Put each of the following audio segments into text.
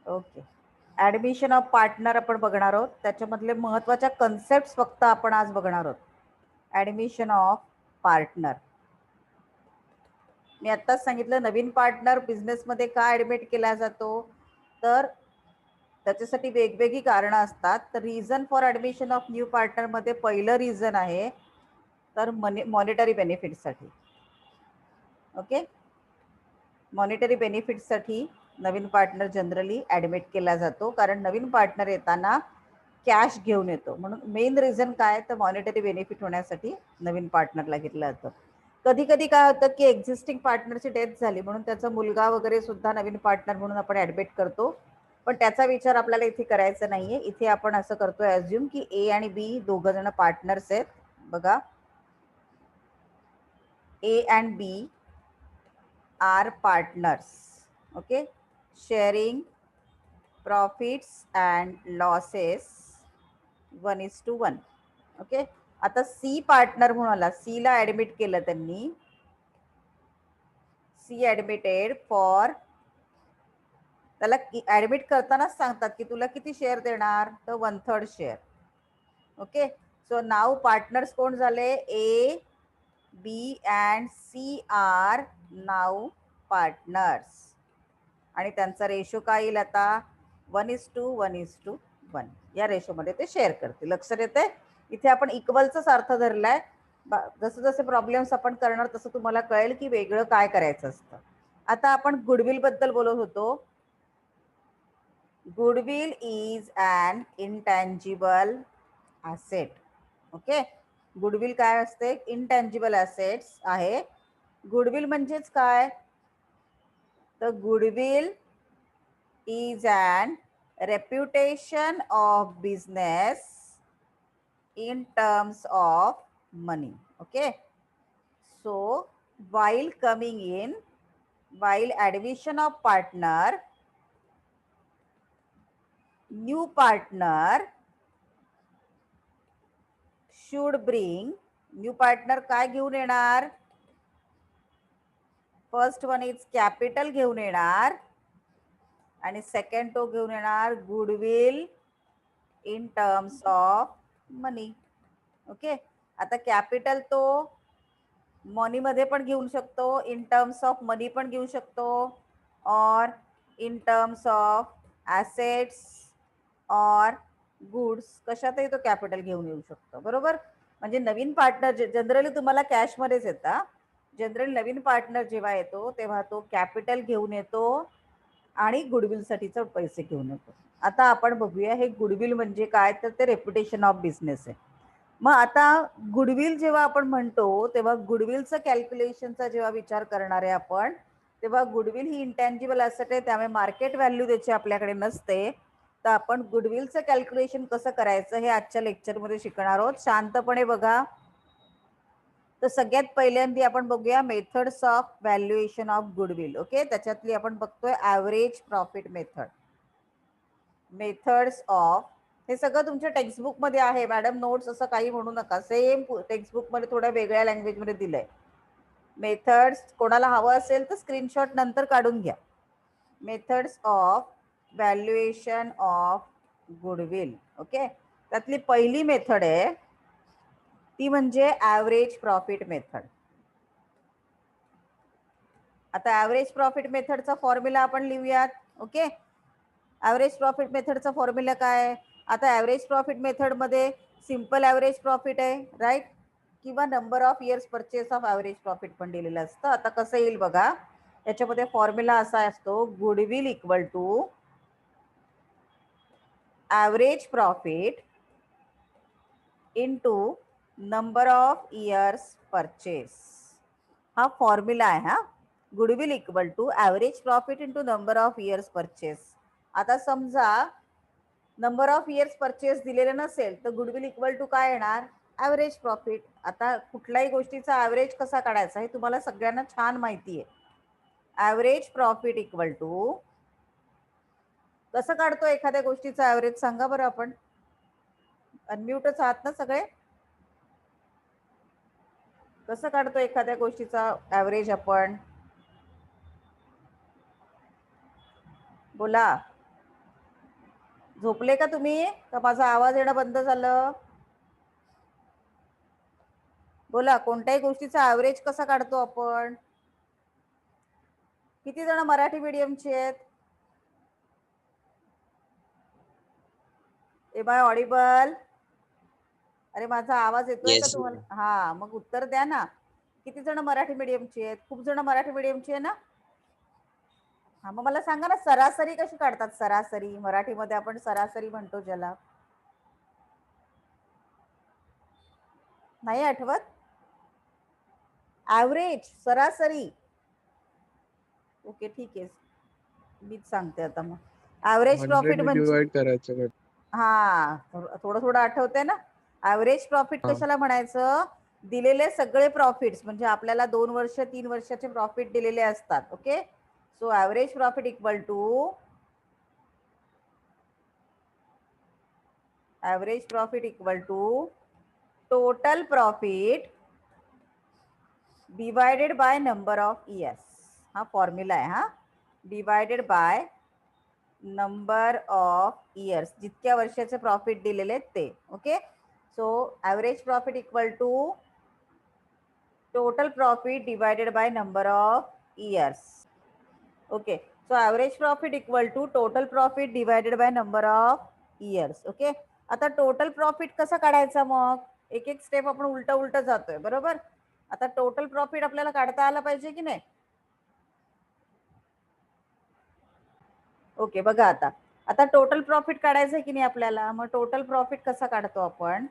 Okay. Admission of partner आपण बघणार आहोत. त्याच्यामधले महत्त्वाच्या कन्सेप्ट फक्त आपण आज बघणार आहोत. Admission of partner. मी आत्ताच सांगितलं नवीन पार्टनर बिझनेसमध्ये का ॲडमिट केला जातो, तर त्याच्यासाठी वेगवेगळी कारणं असतात. तर reason for admission of new पार्टनरमध्ये पहिलं रिझन आहे तर मॉनिटरी बेनिफिटसाठी. ओके, मॉनिटरी बेनिफिटसाठी नवीन पार्टनर जनरली ॲडमिट केला जातो, कारण नवीन पार्टनर येताना कॅश घेऊन येतो. म्हणून मेन रिझन काय, तर मॉनिटरी बेनिफिट होण्यासाठी नवीन पार्टनरला घेतलं जातं. कधी कधी काय होतं की एक्झिस्टिंग पार्टनरची डेथ झाली म्हणून त्याचा मुलगा वगैरे सुद्धा नवीन पार्टनर म्हणून आपण ॲडमिट करतो, पण त्याचा विचार आपल्याला इथे करायचा नाहीये. इथे आपण असं करतोय अज्युम की ए आणि बी दोघं जण पार्टनर्स आहेत. बघा, A and B are partners. Okay, sharing profits and losses 1:1. Okay, आता सी पार्टनर म्हणून आला, सी ला ऍडमिट केलं त्यांनी. सी ऍडमिटेड फॉर, त्याला ऍडमिट करतानाच सांगतात की तुला किती शेअर देणार, तर 1/3 share. Okay, so now partners कोण झाले, A B and C are now partners. आणि त्यांचा रेशो काय येईल आता, 1:1 या रेशोमध्ये ते शेअर करतील. लक्षात येते, इथे आपण इक्वलचाच अर्थ धरलाय. जसं जसे प्रॉब्लेम्स आपण करणार तसं तुम्हाला कळेल की वेगळं काय करायचं असतं. आता आपण गुडविल बद्दल बोलत होतो. Goodwill is an intangible asset. Okay, goodwill काय असते, इंटँजिबल ॲसेट्स आहे. गुडविल म्हणजेच काय, तर goodwill is an reputation of business in terms of money. Okay, so while coming in, while addition of partner, new partner should bring, new partner काय घेऊन येणार, first one is capital घेऊन येणार आणि सेकंड तो घेऊन येणार goodwill in terms of money. Okay, आता कॅपिटल तो मनी मध्ये पण घेऊ शकतो, इन टर्म्स ऑफ मनी पण घेऊ शकतो, और इन टर्म्स ऑफ ॲसेट्स और गुड्स, कशातही तो कॅपिटल घेऊन येऊ शकतो. बरोबर, म्हणजे नवीन पार्टनर जनरली तुम्हाला कॅशमध्येच येतात. जनरली नवीन पार्टनर जेव्हा येतो तेव्हा तो कॅपिटल घेऊन येतो आणि गुडविलसाठीचे पैसे घेऊन येतो. आता आपण बघूया हे गुडविल म्हणजे काय, तर ते रेप्युटेशन ऑफ बिझनेस आहे. मग आता गुडविल जेव्हा आपण म्हणतो तेव्हा गुडविलचं कॅल्क्युलेशनचा जेव्हा विचार करणार आहे आपण, तेव्हा गुडविल ही इंटँजिबल ॲसेट आहे, त्यामुळे मार्केट व्हॅल्यू त्याची आपल्याकडे नसते. तर आपण गुडविलचं कॅल्क्युलेशन कसं करायचं हे आजच्या लेक्चरमध्ये शिकणार आहोत. शांतपणे बघा. तर सगळ्यात पहिल्यांदा आपण बघूया methods of valuation of goodwill. Okay, त्याच्यातली आपण बघतोय average profit method. Methods of, हे सगळं तुमच्या टेक्स्टबुक मध्ये आहे मॅडम, नोट्स असं काही म्हणू नका, सेम टेक्स्टबुक मध्ये थोड्या वेगळ्या लँग्वेज मध्ये दिलंय. मेथड्स कोणाला हवं असेल तर स्क्रीनशॉट नंतर काढून घ्या. Methods of valuation of goodwill. Okay, त्यातली पहिली मेथड आहे ती म्हणजे ॲव्हरेज प्रॉफिट मेथड. आता ॲव्हरेज प्रॉफिट मेथडचा फॉर्म्युला आपण लिहूयात. ओके, ॲव्हरेज प्रॉफिट मेथडचा फॉर्म्युला काय, आता ॲव्हरेज प्रॉफिट मेथडमध्ये सिम्पल ॲव्हरेज प्रॉफिट आहे, राईट, किंवा number of years purchase of average profit पण दिलेलं असतं. आता कसं येईल बघा, याच्यामध्ये फॉर्म्युला असा असतो, goodwill equal to average profit into number of years purchase. हा फॉर्म्युला आहे. हा, goodwill equal to average profit into number of years purchase. आता समजा नंबर ऑफ इयर्स परचेस दिलेलं नसेल तर गुडविल इक्वल टू काय येणार, ॲव्हरेज प्रॉफिट. आता कुठल्याही गोष्टीचा ॲव्हरेज कसा काढायचा हे तुम्हाला सगळ्यांना छान माहिती आहे. ॲव्हरेज प्रॉफिट इक्वल टू, कसं काढतो एखाद्या गोष्टीचा ॲव्हरेज सांगा बरं. आपण अनम्यूटच आहात ना सगळे, कसं काढतो एखाद्या गोष्टीचा ॲव्हरेज आपण, बोला. झोपले का तुम्ही? का माझा आवाज येणं बंद झालं? बोला, कोणत्याही गोष्टीचा ऍव्हरेज कसा काढतो आपण? किती जण मराठी मीडियमचे आहेत? Am I audible? अरे माझा आवाज येतोय का येस मॅम. तुम्हाला? हा, मग उत्तर द्या ना. किती जण मराठी मीडियमची आहेत? खूप जण मराठी मीडियमची आहे ना? हा, मग मला सांगा ना, सरासरी कशी काढतात? सरासरी मराठीमध्ये आपण सरासरी म्हणतो ज्याला. नाही आठवत? ऍव्हरेज, सरासरी. ओके, ठीक आहे, मीच सांगते आता. मग ऍव्हरेज 100 प्रॉफिट ने म्हणजे, डिवाइड करायचं का? हा, थोडं थोडं आठवतंय ना. ऍव्हरेज प्रॉफिट हा. कशाला म्हणायचं? दिलेले सगळे प्रॉफिट्स, म्हणजे आपल्याला 2 वर्ष 3 वर्षाचे प्रॉफिट दिलेले असतात. Okay, so average profit equal to total profit divided by number of years. हा फॉर्म्युला आहे. हा, divided by number of years, जितक्या वर्षाचे प्रॉफिट दिलेले आहेत ते. Okay, so average profit equal to total profit divided by number of years. Okay, so average profit equal to total profit divided by number of years. Okay, आता total profit कसा काढायचा? मग एक एक स्टेप आपण उलट उलट जातोय, बरोबर. आता टोटल प्रॉफिट आपल्याला काढता आला पाहिजे की नाही? ओके, बघा आता आता टोटल प्रॉफिट काढायचं आहे की नाही आपल्याला? मग टोटल प्रॉफिट कसा काढतो आपण?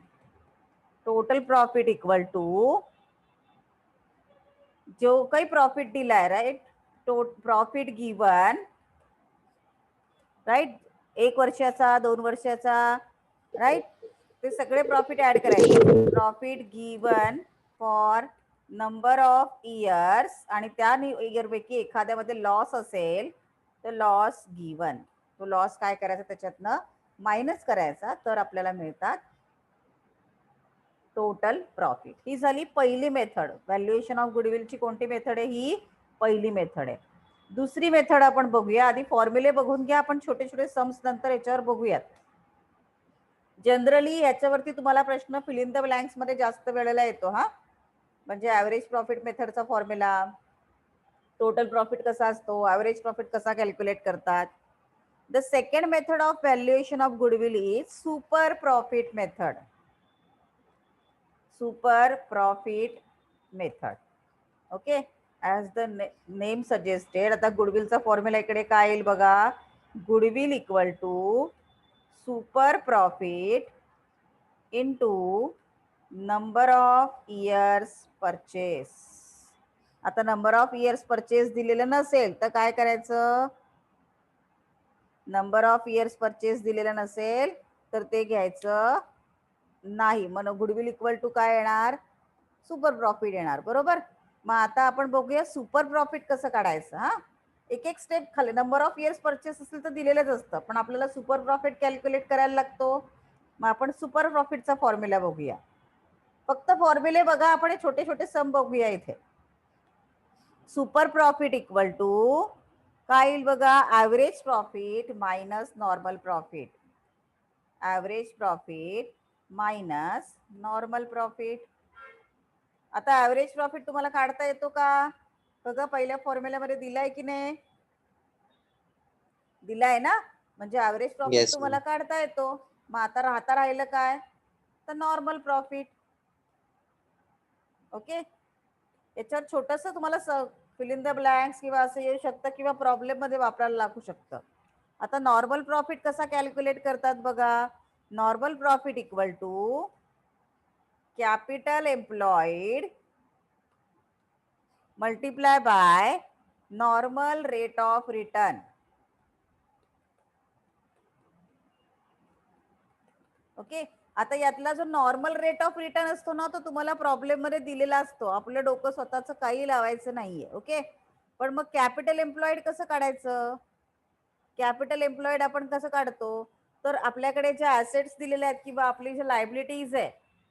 टोटल प्रॉफिट इक्वल टू जो काही प्रॉफिट दिलाय, राईट, प्रॉफिट गिवन, राईट, 1 वर्षाचा, 2 वर्षाचा, राईट, ते सगळे प्रॉफिट ऍड करायचे. Profit given for number of years, आणि त्या इयर पैकी एखाद्यामध्ये लॉस असेल तर लॉस गिवन, तो लॉस काय करायचा? त्याच्यातनं मायनस करायचा, तर आपल्याला मिळतात टोटल प्रॉफिट. ही झाली पहिली मेथड. व्हॅल्युएशन ऑफ गुडविलची कोणती मेथड आहे? ही पहिली मेथड आहे. दुसरी मेथड आपण बघूया. आधी फॉर्म्युले बघून घ्या, आपण छोटे छोटे सम्स नंतर याच्यावर बघूयात. जनरली याच्यावरती तुम्हाला प्रश्न फिल इन द ब्लँक्स मध्ये जास्त वेळेला येतो. हा, म्हणजे ऍव्हरेज प्रॉफिट मेथडचा फॉर्म्युला, टोटल प्रॉफिट कसा असतो, ऍव्हरेज प्रॉफिट कसा कॅल्क्युलेट करतात. The second method of valuation of goodwill is super profit method. Super profit method. Okay, as the name suggested. आता गुडविलचा फॉर्म्युला इकडे काय येईल बघा? Goodwill equal to super profit into number of years purchase. आता number of years purchase दिलेलं नसेल तर काय करायचं? नंबर ऑफ इयर्स परचेस दिलेलं नसेल तर ते घ्यायचं नाही. मग गुडविल इक्वल टू काय येणार? सुपर प्रॉफिट येणार, बरोबर. मग आता आपण बघूया सुपर प्रॉफिट कसं काढायचं. हा, एक एक स्टेप खाली. नंबर ऑफ इयर्स परचेस असेल तर दिलेलंच असतं, पण आपल्याला सुपर प्रॉफिट कॅल्क्युलेट करायला लागतो. मग आपण सुपर प्रॉफिटचा फॉर्म्युला बघूया. फक्त फॉर्म्युले बघा, आपण हे छोटे छोटे सम बघूया इथे. सुपर प्रॉफिट इक्वल टू काय येईल बघा? Average profit minus normal profit. Average profit minus normal profit. आता ऍव्हरेज प्रॉफिट तुम्हाला काढता येतो का? बघा, पहिल्या फॉर्म्युल्यामध्ये दिलाय की नाही? दिलाय ना, म्हणजे ऍव्हरेज प्रॉफिट येस तुम्हाला मॅम. काढता येतो. मग आता राहिलं काय? तर नॉर्मल प्रॉफिट. ओके, याच्यावर छोटस तुम्हाला फिल इन द ब्लँक्स किंवा असं येऊ शकतं, किंवा प्रॉब्लेम मध्ये वापरायला लागू शकतं. आता नॉर्मल प्रॉफिट कसा कॅल्क्युलेट करतात बघा? Normal profit equal to capital employed multiply by normal rate of return. Okay, आता यातला जो नॉर्मल रेट ऑफ रिटर्न असतो ना, तो तुम्हाला प्रॉब्लेम मध्ये दिलेला असतो. आपलं डोकं स्वतःच काही लावायचं नाहीये. ओके, पण मग कॅपिटल एम्प्लॉईड कसं काढायचं? कॅपिटल एम्प्लॉईड आपण कसं काढतो? तर आपल्याकडे ज्या ऍसेट्स दिलेल्या आहेत किंवा आपली ज्या लायबिलिटीज आहे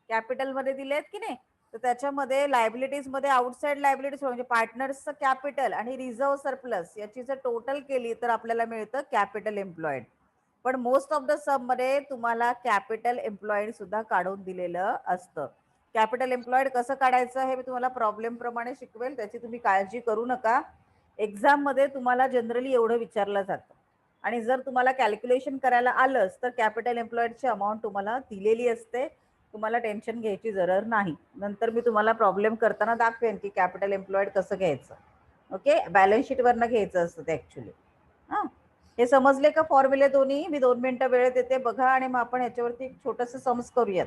कॅपिटल मध्ये दिले आहेत की नाही, तर त्याच्यामध्ये लायबिलिटीज मध्ये आउटसाइड लायबिलिटीज म्हणजे पार्टनर्सचं कॅपिटल आणि रिझर्व्ह सरप्लस याची जर टोटल केली तर आपल्याला मिळतं कॅपिटल एम्प्लॉईड. पण मोस्ट ऑफ द सम मध्ये तुम्हाला कॅपिटल एम्प्लॉईड सुद्धा काढून दिलेलं असतं. कॅपिटल एम्प्लॉईड कसं काढायचं हे मी तुम्हाला प्रॉब्लेम प्रमाणे शिकवेल, त्याची तुम्ही काळजी करू नका. एक्झाम मध्ये तुम्हाला जनरली एवढं विचारलं जातं आणि जर तुम्हाला कॅल्क्युलेशन करायला आलंच तर कॅपिटल एम्प्लॉईडची अमाऊंट तुम्हाला दिलेली असते, तुम्हाला टेन्शन घ्यायची जरूर नाही. नंतर मी तुम्हाला प्रॉब्लेम करताना दाखवेन की कॅपिटल एम्प्लॉईड कसं घ्यायचं. ओके, बॅलन्स शीट वरनं घ्यायचं असतं ते ऍक्च्युली. हा, हे समजले का फॉर्म्युले दोन्ही? मी 2 मिनिटं वेळ देते, बघा आणि मग आपण याच्यावरती छोटस सम्स करूयात.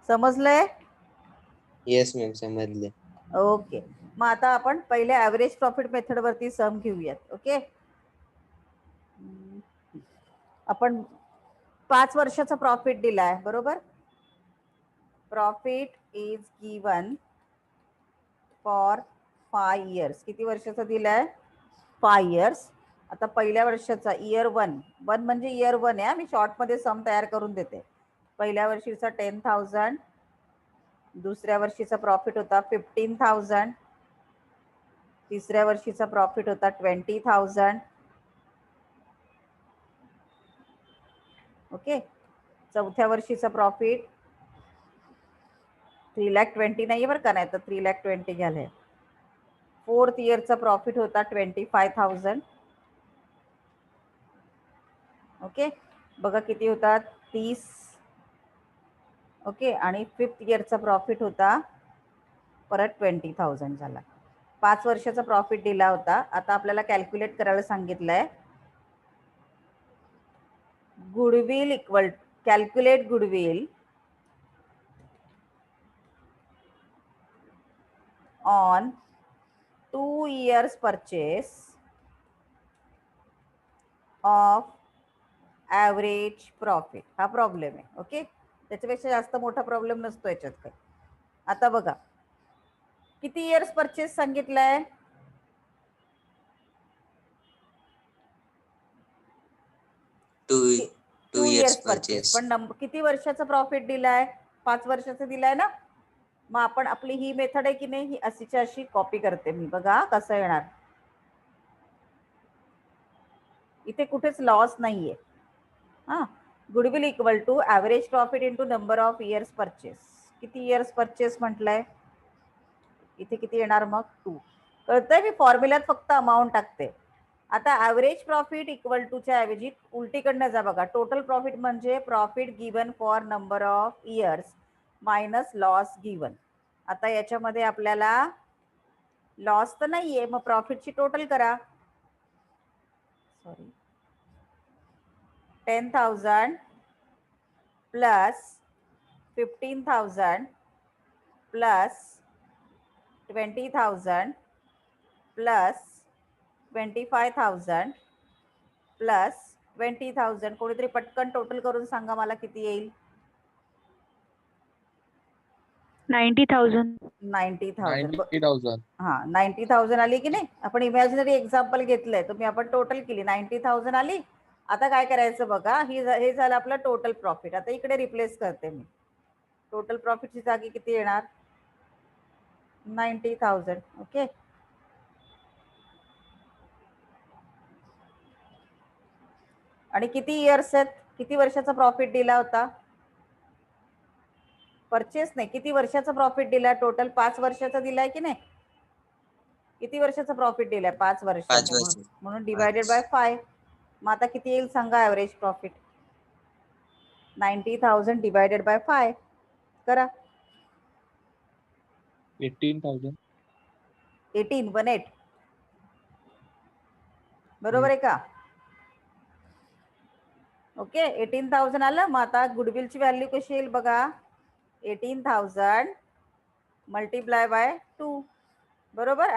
समजलंय? येस मॅम, समजले. ओके, मग आता आपण पहिले ऍव्हरेज प्रॉफिट मेथड वरती सम घेऊयात. ओके, आपण 5 वर्षाचा प्रॉफिट दिलाय, बरोबर? Profit is given for 5 years. किती वर्षाचा दिलाय? 5 इयर्स. आता पहिल्या वर्षाचा इयर 1 म्हणजे इयर 1 आहे, मी शॉर्ट मध्ये सम तयार करून देते. पहिल्या वर्षीचा 10,000, दुसऱ्या वर्षीचा प्रॉफिट होता 15,000, तिसऱ्या वर्षीचा प्रॉफिट होता 20,000. ओके, चौथ्या वर्षीचा प्रॉफिट 3,20,000 नाहीये बरं का, नाही तर 3,20,000 घ्याल. फोर्थ इयरचा प्रॉफिट होता 25,000. ओके, बघा किती होतात? 30. ओके, आणि फिफ्थ इयरचा प्रॉफिट होता परत 20,000 झाला. 5 वर्षाचा प्रॉफिट दिला होता. आता आपल्याला कॅल्क्युलेट करायला सांगितलंय. Goodwill equal, calculate goodwill on 2 years purchase of average profit. हा प्रॉब्लेम आहे. ओके, त्याच्यापेक्षा जास्त मोठा प्रॉब्लेम नसतो याच्यात काही. आता बघा किती इयर्स परचेस सांगितलंय? 2 years years परचेस. purchase. पण किती वर्षाचा प्रॉफिट दिलाय? 5 वर्षाचा दिलाय ना. मग आपण आपली ही मेथड आहे की नाही, ही अशीच्या अशी कॉपी करते मी. बघा कसं येणार. इथे कुठेच लॉस नाहीये. हा, goodwill equal to average profit into number of years purchase. किती इयर्स परचेस म्हटलंय? इथे किती येणार मग? 2. कळतंय? मी फॉर्म्युल्यात फक्त अमाऊंट टाकते. आता ॲव्हरेज प्रॉफिट इक्वल टू च्या ऐवजी उलटीकडनं जा. बघा, टोटल प्रॉफिट म्हणजे profit given for number of years minus loss given. आता याच्यामध्ये आपल्याला लॉस तर नाहीये, मग प्रॉफिटची टोटल करा. Sorry, 10,000 plus 15,000 plus 20,000 plus 25,000 plus 20,000. कोणीतरी पटकन टोटल करून सांगा मला किती येईल? 90,000. 90,000. 90,000. हा, 90,000 आली की नाही? आपण इमॅजिनरी एक्झाम्पल घेतलंय, तुम्ही आपण टोटल केली, 90,000 आली. आता काय करायचं बघा, हे झालं आपलं टोटल प्रॉफिट. आता इकडे रिप्लेस करते मी. टोटल प्रॉफिटची जागी किती येणार? 90,000. ओके, आणि किती इयर्स आहेत? किती वर्षाचा प्रॉफिट दिला होता? परचेस नाही, किती वर्षाचा प्रॉफिट दिला? टोटल 5 वर्षाचा दिलाय की नाही? किती वर्षाचा प्रॉफिट दिलाय? 5 5 वर्षाचा. वर्ष. म्हणून डिवायडेड बाय 5. मग आता किती येईल सांगा ॲव्हरेज प्रॉफिट? 90,000 डिवायडेड बाय 5 करा. 18,000. 18 बरोबर आहे का? ओके, 18,000 आलं. मग आता गुडविलची व्हॅल्यू कशी येईल बघा? 18,000 मल्टिप्लाय बाय 2. बरोबर.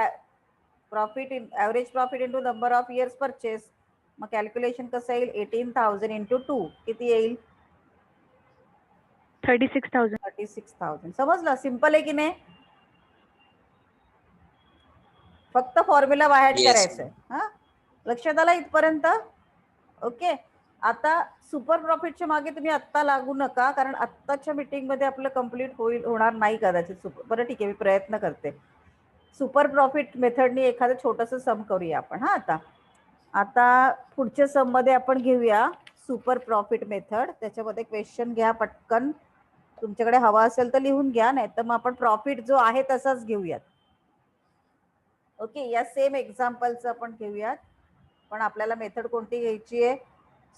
Profit in average profit into number of years purchase. मग कॅल्क्युलेशन कसं येईल? 18,000 इंटू 2 किती येईल? 36,000. 36,000. समजलं? सिंपल आहे की नाही? फक्त फॉर्म्युला बाहेर Yes, करायचंय. हा, लक्षात आलं इथपर्यंत? ओके, आता सुपर प्रॉफिटच्या मागे तुम्ही आत्ता लागू नका, कारण आत्ताच्या मीटिंग मध्ये आपलं कम्प्लीट होणार नाही कदाचित. बरं ठीक आहे, मी प्रयत्न करते. सुपर प्रॉफिट मेथडनी एखादं छोटंसं सम करूया आपण. हा, आता पुढच्या सम मध्ये आपण घेऊया सुपर प्रॉफिट मेथड. त्याच्यामध्ये क्वेश्चन घ्या पटकन, तुमच्याकडे हवा असेल तर लिहून घ्या, नाही तर मग आपण प्रॉफिट जो आहे तसाच घेऊयात. ओके, या सेम एक्झाम्पलचं आपण घेऊयात, पण आपल्याला मेथड कोणती घ्यायची आहे?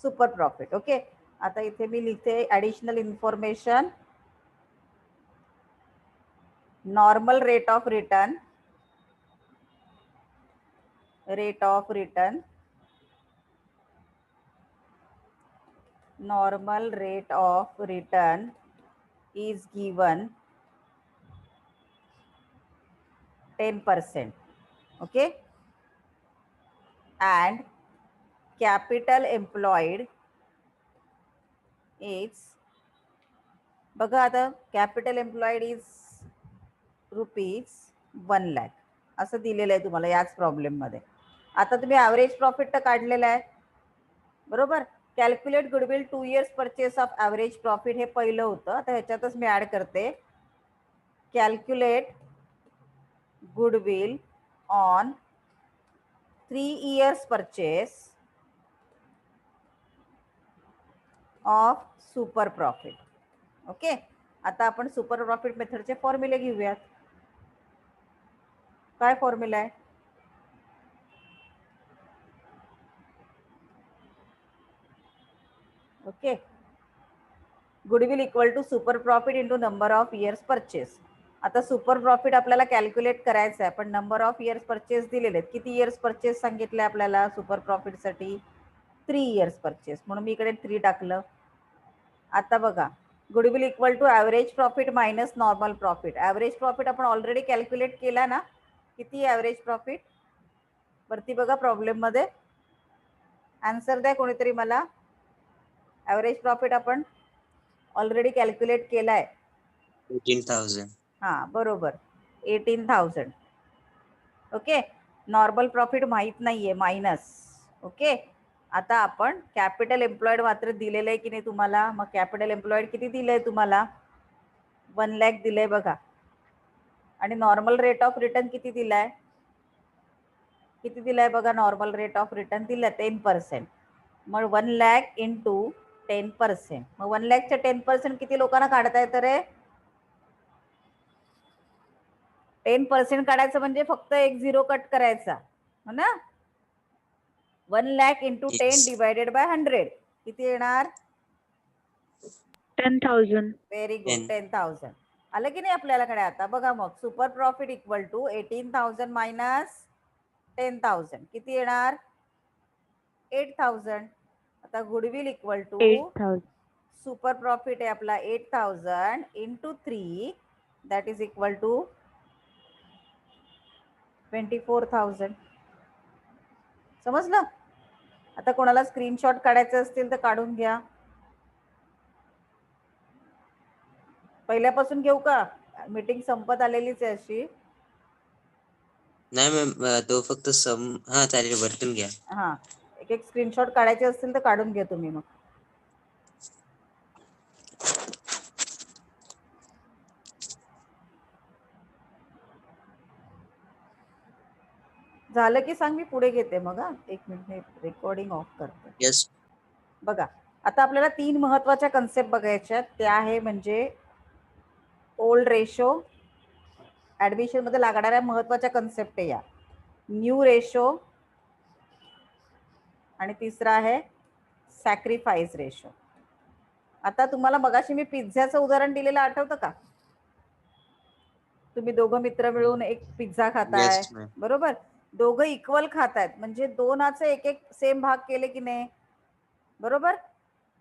Super profit. ओके, आता इथे मी लिहिते additional information. Normal rate of return, normal rate of return is given 10%. Okay, and capital employed is, बघा आता कॅपिटल एम्प्लॉईड इज ₹1 लाख असं दिलेलं आहे तुम्हाला याच प्रॉब्लेम मध्ये. आता तुम्ही ॲव्हरेज प्रॉफिट तर काढलेलं आहे, बरोबर. Calculate goodwill 2 years purchase of average profit हे पहिलं होतं. आता ह्याच्यातच मी ऍड करते calculate goodwill on 3 years purchase of super profit. Okay, आता आपण सुपर प्रॉफिट मेथडचे फॉर्म्युले घेऊयात. काय फॉर्म्युला आहे? Okay, goodwill equal to super profit into number of years purchase. आता सुपर प्रॉफिट आपल्याला कॅल्क्युलेट करायचं आहे, पण नंबर ऑफ इयर्स परचेस दिलेले आहेत. किती इयर्स परचेस सांगितले आपल्याला सुपर प्रॉफिटसाठी? 3 years परचेस, म्हणून मी इकडे 3 टाकलं. आता बघा, goodwill equal to average profit minus normal profit. Average profit आपण ऑलरेडी कॅल्क्युलेट केला ना. किती ॲव्हरेज प्रॉफिट? वरती बघा प्रॉब्लेम मध्ये, आन्सर द्या कोणीतरी मला. ॲव्हरेज प्रॉफिट आपण ऑलरेडी कॅल्क्युलेट केलाय. 18,000. हा, बरोबर, 18,000. ओके, नॉर्मल प्रॉफिट माहित नाहीये, मायनस. ओके, आता आपण कॅपिटल एम्प्लॉईड मात्र दिलेलं आहे की नाही तुम्हाला? मग कॅपिटल एम्प्लॉईड किती दिलंय तुम्हाला? 1 लाख दिलंय बघा. आणि नॉर्मल रेट ऑफ रिटर्न किती दिलाय? किती दिलाय बघा? नॉर्मल रेट ऑफ रिटर्न दिलाय 10%. मग 1 लाख इंटू 10%. मग 1 लाखच्या 10% किती लोकांना काढता येतं रे? 10% काढायचं म्हणजे फक्त एक 0 कट करायचा, हो ना. 1 lakh into 10 Yes. Divided by 100 किती येणार? 10,000. Very good, 10. 10,000 आलं की नाही आपल्याकडे? आता बघा मग super profit equal to 18,000 minus 10,000 किती येणार? 8,000. आता goodwill equal to 8,000. Super profit आहे आपला 8,000 इंटू 3 दॅट इज इक्वल टू 24,000. समजलं? आता कोणाला स्क्रीनशॉट काढायचे असतील तर काढून घ्या. पहिल्यापासून घेऊ का? मीटिंग संपत आलेलीच आहे अशी. नाही मॅम, तो फक्त सम. हा चालेल, वरतून घ्या. हा, एक एक स्क्रीनशॉट काढायचे असतील तर काढून घ्या तुम्ही. मग झालं की सांग, मी पुढे घेते मग. हा, 1 मिनिट रेकॉर्डिंग ऑफ करते. यस. बघा, आता आपल्याला 3 महत्वाच्या कन्सेप्ट बघायच्या. त्या आहे म्हणजे ओल्ड रेशो, ऍडमिशन मध्ये लागणाऱ्या महत्वाच्या कन्सेप्ट आहे या. न्यू रेशो आणि तिसरा आहे सॅक्रिफाईस रेशो. आता तुम्हाला मगाशी मी पिझ्झाचं उदाहरण दिलेलं आठवतं का? तुम्ही दोघं मित्र मिळून एक पिझ्झा खाताय, यस मॅम. बरोबर. दोघं इक्वल खातायत म्हणजे दोनाचे एक एक सेम भाग केले की नाही, बरोबर.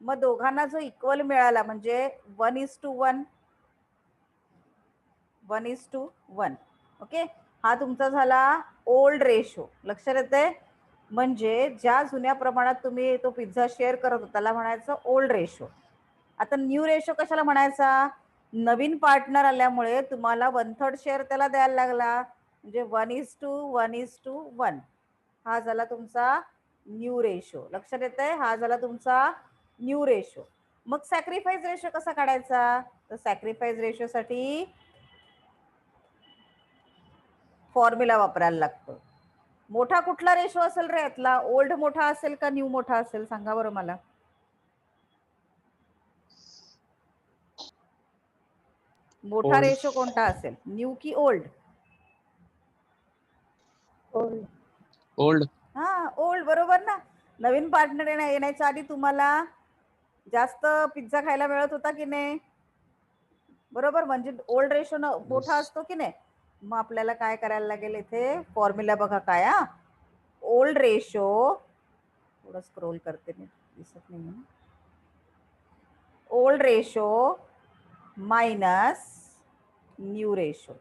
मग दोघांना जो इक्वल मिळाला म्हणजे 1:1, 1:1. ओके, हा तुमचा झाला ओल्ड रेशो. लक्षात येते? म्हणजे ज्या जुन्या प्रमाणात तुम्ही तो पिझ्झा शेअर करत होता त्याला म्हणायचं ओल्ड रेशो. आता न्यू रेशो कशाला म्हणायचा? नवीन पार्टनर आल्यामुळे तुम्हाला 1/3 शेअर त्याला द्यायला लागला, म्हणजे 1:1. हा झाला तुमचा न्यू रेशो. लक्षात येतंय? हा झाला तुमचा न्यू रेशो. मग सॅक्रिफाईस रेशो कसा काढायचा? तर सॅक्रिफाईस रेशोसाठी फॉर्म्युला वापरायला लागतो. मोठा कुठला रेशो असेल रे यातला? ओल्ड मोठा असेल का न्यू मोठा असेल? सांगा बरं मला. मोठा Old. रेशो कोणता असेल, न्यू की ओल्ड? Old. हा, ओल्ड, बरोबर ना. नवीन पार्टनर येण्याच्या आधी तुम्हाला जास्त पिझ्झा खायला मिळत होता की नाही? बरोबर, म्हणजे ओल्ड रेशो मोठा असतो की नाही. मग आपल्याला काय करायला लागेल इथे? फॉर्म्युला बघा काय. ओल्ड रेशो, थोडं स्क्रोल करते मी, दिसत नाही. Old ratio minus new ratio.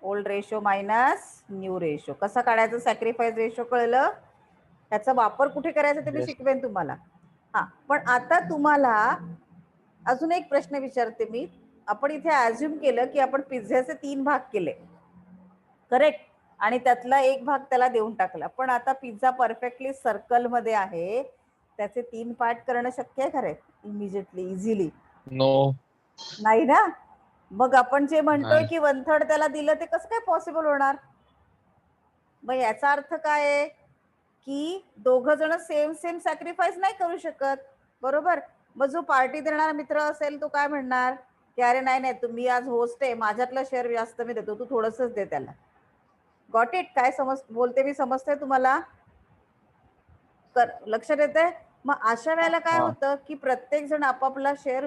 Old ratio minus new ratio कसा काढायचा? सॅक्रिफाईस रेशो कळलं? त्याचा वापर कुठे करायचा ते मी Yes. शिकवेन तुम्हाला. हा, पण आता तुम्हाला अजून एक प्रश्न विचारते मी. आपण इथे अज्युम केलं की आपण पिझ्झ्याचे 3 भाग केले, करेक्ट, आणि त्यातला एक भाग त्याला देऊन टाकला. पण आता पिझ्झा परफेक्टली सर्कल मध्ये आहे, त्याचे 3 पार्ट करणं शक्य आहे खरे इमिजिएटली, इझिली? No. नाही ना. मग आपण जे म्हणतोय नाही. की 1/3 त्याला दिलं, ते कसं काय पॉसिबल होणार? मग याचा अर्थ काय आहे की दोघं जण सेम सेम सॅक्रिफाईस नाही करू शकत, बरोबर. मग जो पार्टी देणारा मित्र असेल तो काय म्हणणार की अरे नाही नाही, तुम्ही आज होस्ट आहे, माझ्यातला शेअर जास्त मी देतो, तू थोडंसंच दे त्याला. Got it? काय बोलते मी, समजतंय तुम्हाला? लक्षात येतंय? मग अशा वेळेला काय हा. होतं की प्रत्येक जण आपापला शेअर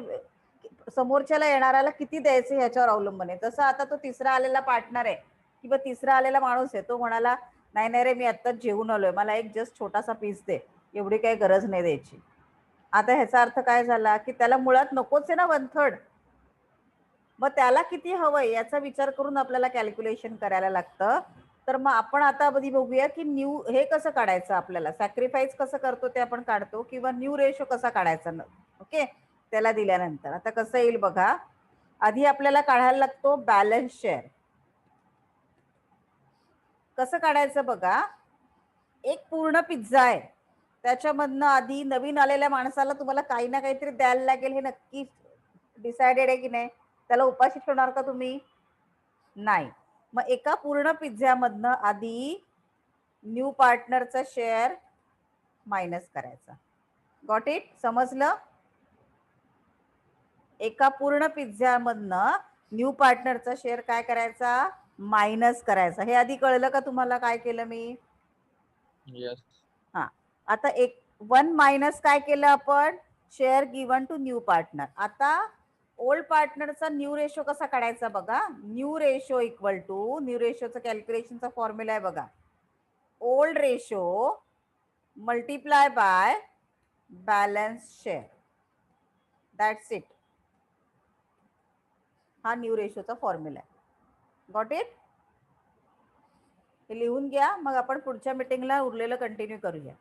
समोरच्याला येणाऱ्याला किती द्यायचं ह्याच्यावर अवलंबून आहे. तसं आता तो तिसरा आलेला पार्टनर आहे किंवा तिसरा आलेला माणूस आहे, तो म्हणाला नाही नाही रे, मी आत्ताच जेवून आलोय, मला एक जस्ट छोटासा पीस दे, एवढी काही गरज नाही द्यायची. आता ह्याचा अर्थ काय झाला की त्याला मुळात नकोच आहे ना 1/3. मग त्याला किती हवंय याचा विचार करून आपल्याला कॅल्क्युलेशन करायला लागतं. तर मग आपण आता बघूया की न्यू हे कसं काढायचं, आपल्याला सॅक्रिफाईस कसं करतो ते आपण काढतो, किंवा न्यू रेशो कसा काढायचा. ओके, त्याला दिल्यानंतर आता कसं येईल बघा. आधी आपल्याला काढायला लागतो बॅलन्स शेअर. कसं काढायचं बघा. एक पूर्ण पिझ्झा आहे, त्याच्यामधनं आधी नवीन आलेल्या माणसाला तुम्हाला काही ना काहीतरी द्यायला लागेल, हे नक्की डिसाइडेड आहे की नाही? त्याला उपाशी ठेवणार का तुम्ही? नाही. मग एका पूर्ण पिझ्झ्यामधनं आधी न्यू पार्टनरचा शेअर मायनस करायचा. Got it? समजलं? एका पूर्ण पिझ्झ्यामधनं न्यू पार्टनरचा शेअर काय करायचा? मायनस करायचा. हे आधी कळलं का तुम्हाला काय केलं मी? Yes. हा, आता 1 मायनस काय केलं आपण? Share given to new partner. आता ओल्ड पार्टनरचा न्यू रेशो कसा काढायचा बघा. New ratio equal to, new रेशोचा कॅल्क्युलेशनचा फॉर्म्युला आहे बघा, old ratio multiply by balance share. That's it. हा न्यू रेशोचा फॉर्म्युला आहे. Got it? हे लिहून घ्या, मग आपण पुढच्या मीटिंगला उरलेलं कंटिन्यू करूया.